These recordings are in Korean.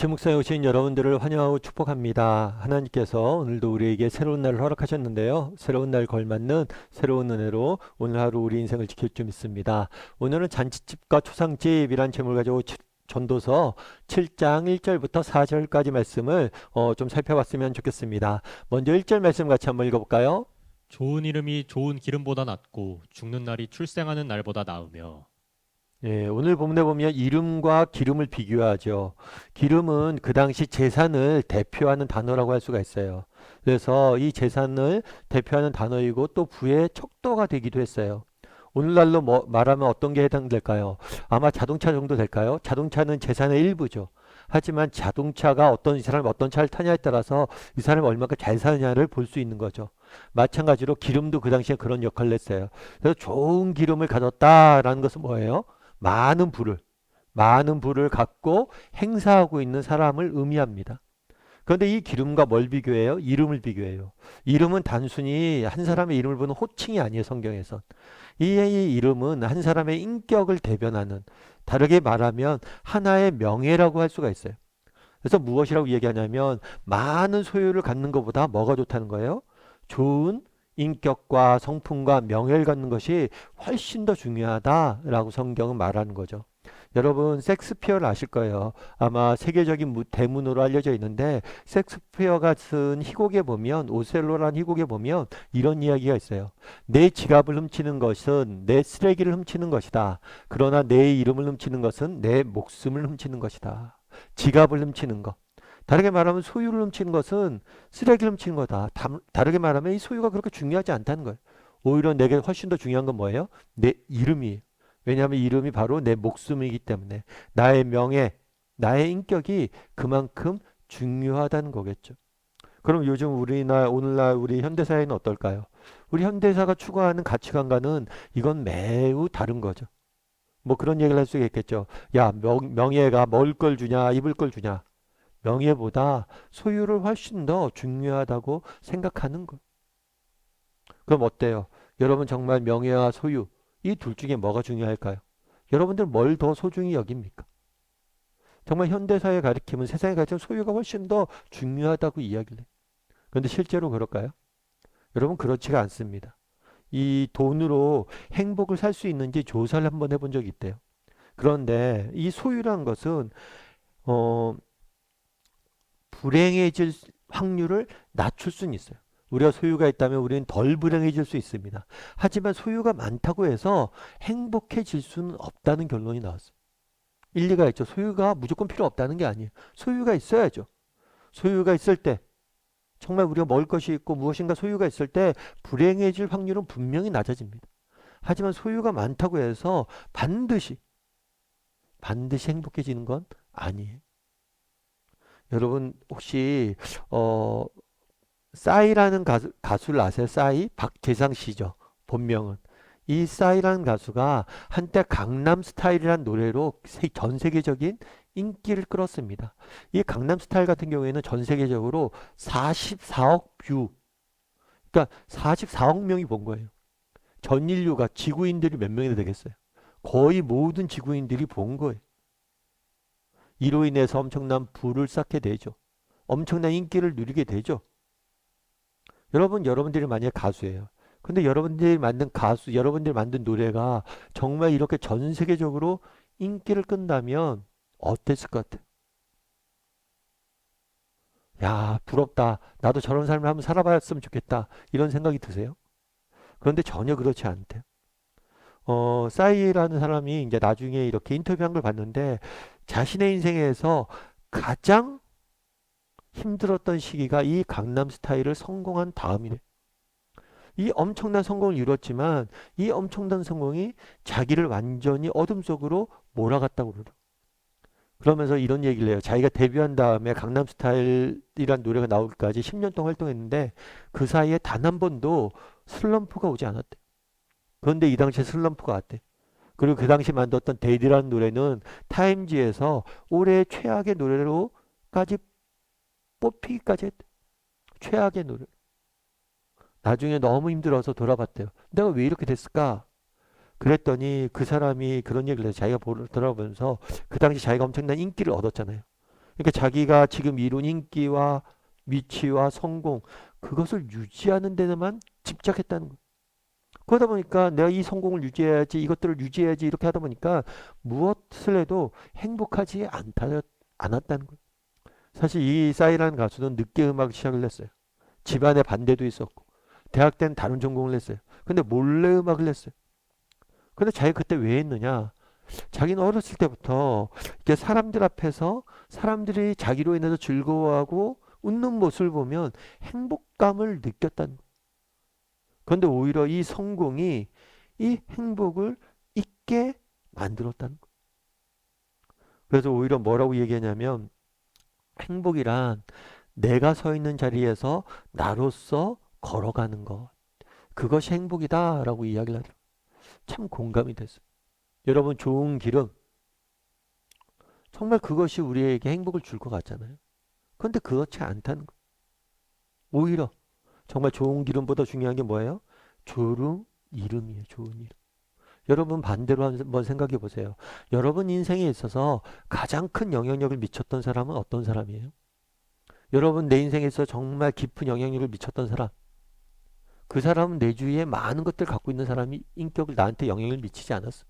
같이 묵상에 오신 여러분들을 환영하고 축복합니다. 하나님께서 오늘도 우리에게 새로운 날을 허락하셨는데요. 새로운 날 걸맞는 새로운 은혜로 오늘 하루 우리 인생을 지킬 줄 믿습니다. 오늘은 잔치집과 초상집이란 제목을 가지고 전도서 7장 1절부터 4절까지 말씀을 좀 살펴봤으면 좋겠습니다. 먼저 1절 말씀 같이 한번 읽어볼까요? 좋은 이름이 좋은 기름보다 낫고 죽는 날이 출생하는 날보다 나으며. 예, 오늘 본문에 보면 이름과 기름을 비교하죠. 기름은 그 당시 제사를 대표하는 단어라고 할 수가 있어요. 그래서 이 제사를 대표하는 단어이고 또 부의 척도가 되기도 했어요. 오늘날로 말하면 어떤 게 해당될까요? 아마 자동차 정도 될까요? 자동차는 제사의 일부죠. 하지만 자동차가 이 사람이 어떤 차를 타냐에 따라서 이 사람이 얼마큼 잘 사느냐를 볼 수 있는 거죠. 마찬가지로 기름도 그 당시에 그런 역할을 했어요. 그래서 좋은 기름을 가졌다라는 것은 뭐예요? 많은 부를, 많은 부를 갖고 행사하고 있는 사람을 의미합니다. 그런데 이 기름과 뭘 비교해요? 이름을 비교해요. 이름은 단순히 한 사람의 이름을 부르는 호칭이 아니에요, 성경에선. 이 이름은 한 사람의 인격을 대변하는, 다르게 말하면 하나의 명예라고 할 수가 있어요. 그래서 무엇이라고 얘기하냐면 많은 소유를 갖는 것보다 뭐가 좋다는 거예요? 좋은 인격과 성품과 명예를 갖는 것이 훨씬 더 중요하다라고 성경은 말하는 거죠. 여러분 섹스피어를 아실 거예요. 아마 세계적인 대문으로 알려져 있는데 섹스피어가 쓴 희곡에 보면 오셀로라는 희곡에 보면 이런 이야기가 있어요. 내 지갑을 훔치는 것은 내 쓰레기를 훔치는 것이다. 그러나 내 이름을 훔치는 것은 내 목숨을 훔치는 것이다. 지갑을 훔치는 것. 다르게 말하면 소유를 훔치는 것은 쓰레기를 훔치는 거다. 다르게 말하면 이 소유가 그렇게 중요하지 않다는 거예요. 오히려 내게 훨씬 더 중요한 건 뭐예요? 내 이름이에요. 왜냐하면 이름이 바로 내 목숨이기 때문에 나의 명예, 나의 인격이 그만큼 중요하다는 거겠죠. 그럼 요즘 오늘날 우리 현대사회는 어떨까요? 우리 현대사가 추구하는 가치관과는 이건 매우 다른 거죠. 뭐 그런 얘기를 할 수가 있겠죠. 야, 명예가 먹을 걸 주냐, 입을 걸 주냐. 명예보다 소유를 훨씬 더 중요하다고 생각하는 것. 그럼 어때요? 여러분 정말 명예와 소유, 이 둘 중에 뭐가 중요할까요? 여러분들 뭘 더 소중히 여깁니까? 정말 현대사회 가리키면 세상에 가르치면 소유가 훨씬 더 중요하다고 이야기를 해요. 그런데 실제로 그럴까요? 여러분 그렇지가 않습니다. 이 돈으로 행복을 살 수 있는지 조사를 한번 해본 적이 있대요. 그런데 이 소유란 것은 어, 불행해질 확률을 낮출 수는 있어요. 우리가 소유가 있다면 우리는 덜 불행해질 수 있습니다. 하지만 소유가 많다고 해서 행복해질 수는 없다는 결론이 나왔어요. 일리가 있죠. 소유가 무조건 필요 없다는 게 아니에요. 소유가 있어야죠. 소유가 있을 때 정말 우리가 먹을 것이 있고 무엇인가 소유가 있을 때 불행해질 확률은 분명히 낮아집니다. 하지만 소유가 많다고 해서 반드시 행복해지는 건 아니에요. 여러분 혹시 어 싸이라는 가수를 아세요? 싸이? 박재상 씨죠. 본명은. 이 싸이라는 가수가 한때 강남 스타일이라는 노래로 전 세계적인 인기를 끌었습니다. 이 강남 스타일 같은 경우에는 전 세계적으로 44억 뷰, 그러니까 44억 명이 본 거예요. 전 인류가 지구인들이 몇 명이나 되겠어요? 거의 모든 지구인들이 본 거예요. 이로 인해서 엄청난 부를 쌓게 되죠. 엄청난 인기를 누리게 되죠. 여러분들이 만약에 가수예요. 근데 여러분들이 만든 노래가 정말 이렇게 전 세계적으로 인기를 끈다면 어땠을 것 같아요? 야, 부럽다. 나도 저런 삶을 한번 살아봤으면 좋겠다. 이런 생각이 드세요? 그런데 전혀 그렇지 않대요. 싸이라는 사람이 이제 나중에 이렇게 인터뷰한 걸 봤는데 자신의 인생에서 가장 힘들었던 시기가 이 강남 스타일을 성공한 다음이래. 이 엄청난 성공을 이뤘지만 이 엄청난 성공이 자기를 완전히 어둠 속으로 몰아갔다고 그러더라고요. 그러면서 이런 얘기를 해요. 자기가 데뷔한 다음에 강남스타일이란 노래가 나오기까지 10년 동안 활동했는데 그 사이에 단 한 번도 슬럼프가 오지 않았대. 그런데 이 당시에 슬럼프가 왔대. 그리고 그 당시 만들었던 데이라는 노래는 타임지에서 올해 최악의 노래로까지 뽑히기까지 했대. 최악의 노래. 나중에 너무 힘들어서 돌아봤대요. 내가 왜 이렇게 됐을까? 그랬더니 그 사람이 그런 얘기를 해요. 자기가 돌아보면서 그 당시 자기가 엄청난 인기를 얻었잖아요. 그러니까 자기가 지금 이룬 인기와 위치와 성공, 그것을 유지하는 데만 집착했다는 거예요. 그러다 보니까 내가 이 성공을 유지해야지, 이것들을 유지해야지 이렇게 하다 보니까 무엇을 해도 행복하지 않았다는 거예요. 사실 이 싸이라는 가수는 늦게 음악 시작을 했어요. 집안의 반대도 있었고 대학 때는 다른 전공을 했어요. 근데 몰래 음악을 했어요. 근데 자기가 그때 왜 했느냐? 자기는 어렸을 때부터 이렇게 사람들 앞에서 사람들이 자기로 인해서 즐거워하고 웃는 모습을 보면 행복감을 느꼈다는 거예요. 그런데 오히려 이 성공이 이 행복을 잊게 만들었다는 거예요. 그래서 오히려 뭐라고 얘기하냐면 행복이란 내가 서 있는 자리에서 나로서 걸어가는 것. 그것이 행복이다라고 이야기를 하더라고요. 참 공감이 됐어요. 여러분 좋은 기름 정말 그것이 우리에게 행복을 줄 것 같잖아요. 그런데 그렇지 않다는 거예요. 오히려 정말 좋은 기름보다 중요한 게 뭐예요? 좋은 이름이에요. 좋은 이름. 여러분 반대로 한번 생각해 보세요. 여러분 인생에 있어서 가장 큰 영향력을 미쳤던 사람은 어떤 사람이에요? 여러분 내 인생에서 정말 깊은 영향력을 미쳤던 사람. 그 사람은 내 주위에 많은 것들을 갖고 있는 사람이 인격을 나한테 영향을 미치지 않았어.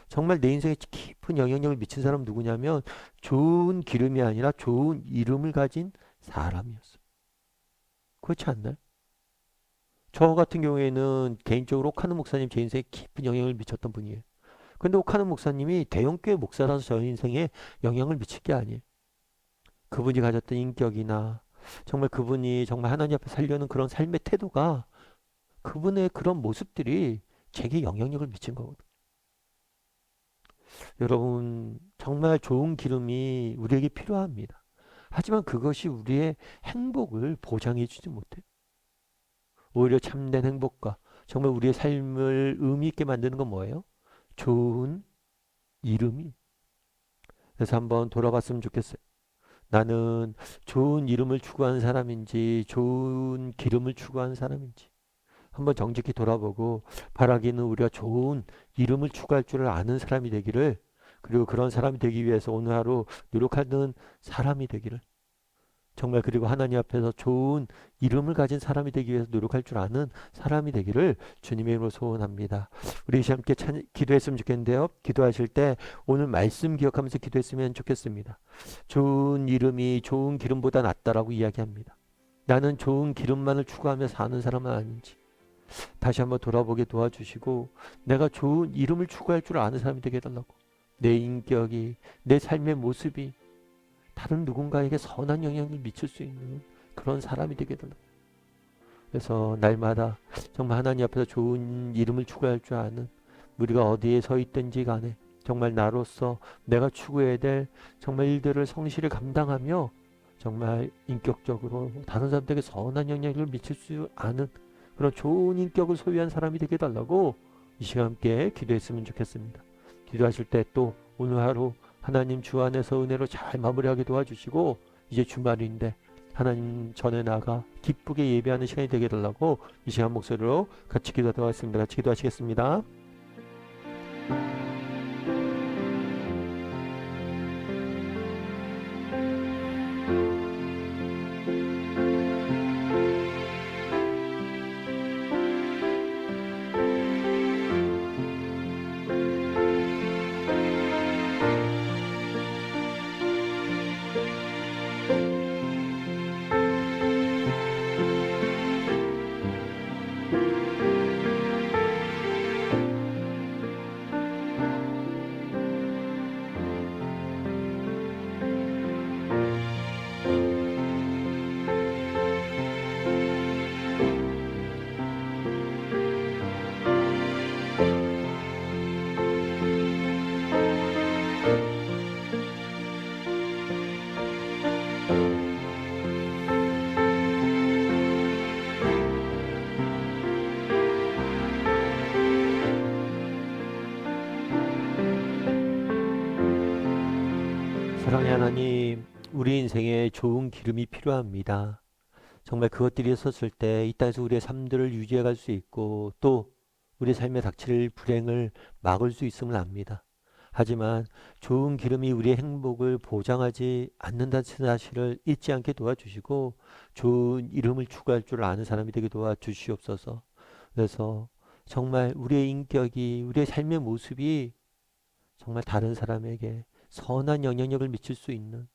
정말 내 인생에 깊은 영향력을 미친 사람은 누구냐면 좋은 기름이 아니라 좋은 이름을 가진 사람이었어. 그렇지 않나요? 저 같은 경우에는 개인적으로 오카는 목사님 제 인생에 깊은 영향을 미쳤던 분이에요. 근데 오카는 목사님이 대형교회 목사라서 저 인생에 영향을 미칠 게 아니에요. 그분이 가졌던 인격이나 정말 그분이 정말 하나님 앞에 살려는 그런 삶의 태도가 그분의 그런 모습들이 제게 영향력을 미친 거거든요. 여러분, 정말 좋은 기름이 우리에게 필요합니다. 하지만 그것이 우리의 행복을 보장해 주지 못해요. 오히려 참된 행복과 정말 우리의 삶을 의미 있게 만드는 건 뭐예요? 좋은 이름이. 그래서 한번 돌아봤으면 좋겠어요. 나는 좋은 이름을 추구하는 사람인지 좋은 기름을 추구하는 사람인지 한번 정직히 돌아보고 바라기는 우리가 좋은 이름을 추구할 줄 아는 사람이 되기를 그리고 그런 사람이 되기 위해서 오늘 하루 노력하는 사람이 되기를 정말 그리고 하나님 앞에서 좋은 이름을 가진 사람이 되기 위해서 노력할 줄 아는 사람이 되기를 주님의 이름으로 소원합니다. 우리 함께 기도했으면 좋겠는데요. 기도하실 때 오늘 말씀 기억하면서 기도했으면 좋겠습니다. 좋은 이름이 좋은 기름보다 낫다라고 이야기합니다. 나는 좋은 기름만을 추구하며 사는 사람은 아닌지 다시 한번 돌아보게 도와주시고 내가 좋은 이름을 추구할 줄 아는 사람이 되게 해달라고 내 인격이 내 삶의 모습이 다른 누군가에게 선한 영향을 미칠 수 있는 그런 사람이 되게 해달라고 그래서 날마다 정말 하나님 앞에서 좋은 이름을 추구할 줄 아는 우리가 어디에 서 있든지 간에 정말 나로서 내가 추구해야 될 정말 일들을 성실히 감당하며 정말 인격적으로 다른 사람들에게 선한 영향을 미칠 수 아는 그런 좋은 인격을 소유한 사람이 되게 해달라고 이 시간 함께 기도했으면 좋겠습니다. 기도하실 때 또 오늘 하루 하나님 주 안에서 은혜로 잘 마무리하게 도와주시고 이제 주말인데 하나님 전에 나가 기쁘게 예배하는 시간이 되게 해달라고 이 시간 목소리로 같이 기도하도록 하겠습니다. 같이 기도하시겠습니다. 사랑의 하나님, 우리 인생에 좋은 기름이 필요합니다. 정말 그것들이 있었을 때 이 땅에서 우리의 삶들을 유지해 갈 수 있고 또 우리 삶에 닥칠 불행을 막을 수 있음을 압니다. 하지만 좋은 기름이 우리의 행복을 보장하지 않는다는 사실을 잊지 않게 도와주시고 좋은 이름을 추구할 줄 아는 사람이 되게 도와주시옵소서. 그래서 정말 우리의 인격이, 우리의 삶의 모습이 정말 다른 사람에게 선한 영향력을 미칠 수 있는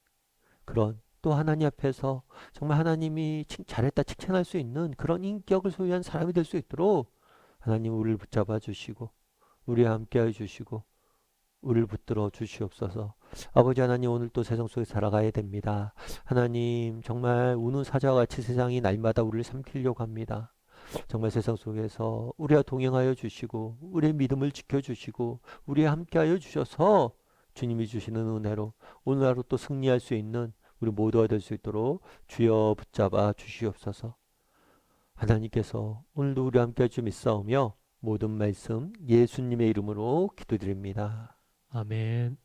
그런, 또 하나님 앞에서 정말 하나님이 잘했다 칭찬할 수 있는 그런 인격을 소유한 사람이 될 수 있도록 하나님 우리를 붙잡아 주시고 우리와 함께해 주시고 우리를 붙들어 주시옵소서. 아버지 하나님, 오늘 또 세상 속에 살아가야 됩니다. 하나님, 정말 우는 사자와 같이 세상이 날마다 우리를 삼키려고 합니다. 정말 세상 속에서 우리와 동행하여 주시고 우리의 믿음을 지켜주시고 우리와 함께하여 주셔서 주님이 주시는 은혜로 오늘 하루 또 승리할 수 있는 우리 모두가 될 수 있도록 주여 붙잡아 주시옵소서. 하나님께서 오늘도 우리와 함께할 줄 믿사오며 모든 말씀 예수님의 이름으로 기도드립니다. 아멘.